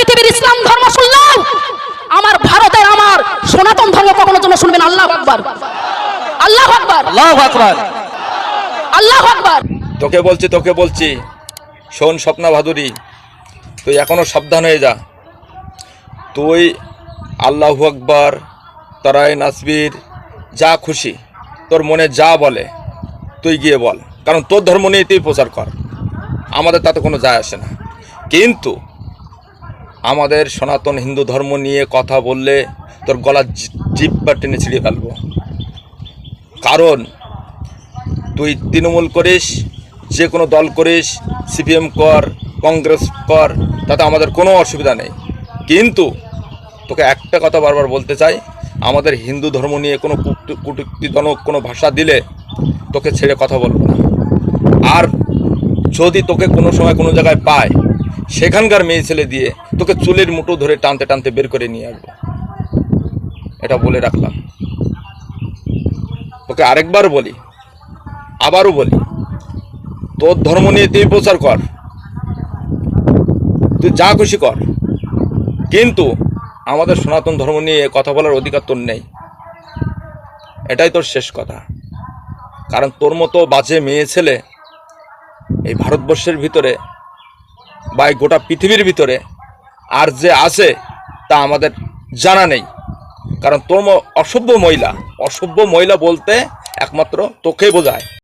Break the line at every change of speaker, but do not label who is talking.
পৃথিবীর ইসলাম ধর্ম শুনলাম, আমার ভারতের আমার সনাতন ধর্ম কখনো জন্য শুনবেন। আল্লাহু আকবার, আল্লাহু আকবার,
আল্লাহু আকবার।
আল্লাহু আকবার।
তোকে বলছি শোন স্বপ্না ভাদুরী, তুই এখনো সাবধান হয়ে যা। তুই আল্লাহু আকবার, তারাই নাসবির, যা খুশি তোর মনে যা বলে তুই গিয়ে বল, কারণ তোর ধর্ম নিয়ে তুই প্রচার কর, আমাদের তাতে কোনো যায় আসে না। কিন্তু আমাদের সনাতন হিন্দু ধর্ম নিয়ে কথা বললে তোর গলার জিহ্বা টেনে ছিঁড়ে ফেলবো। কারণ তুই তৃণমূল করিস, যে কোনো দল করিস, সিপিএম কর, কংগ্রেস কর, তাতে আমাদের কোনো অসুবিধা নেই। কিন্তু তোকে একটা কথা বারবার বলতে চাই, আমাদের হিন্দু ধর্ম নিয়ে কোনো কটূক্তিজনক কোনো ভাষা দিলে তোকে ছেড়ে কথা বলবো না। আর যদি তোকে কোনো সময় কোনো জায়গায় পায়, সেখানকার মেয়ে ছেলে দিয়ে তোকে চুলের মুঠো ধরে টানতে টানতে বের করে নিয়ে আসবো, এটা বলে রাখলাম। তোকে আরেকবার বলি, আবারও বলি, তোর ধর্ম নিয়ে তুই প্রচার কর, তুই যা খুশি কর, কিন্তু আমাদের সনাতন ধর্ম নিয়ে কথা বলার অধিকার তোর নেই। এটাই তোর শেষ কথা। কারণ তোর মতো বাজে মেয়ে ছেলে এই ভারতবর্ষের ভিতরে বা এই গোটা পৃথিবীর ভিতরে আর যে আছে তা আমাদের জানা নেই। কারণ তোর অসভ্য মহিলা বলতে একমাত্র তোকেই বোঝায়।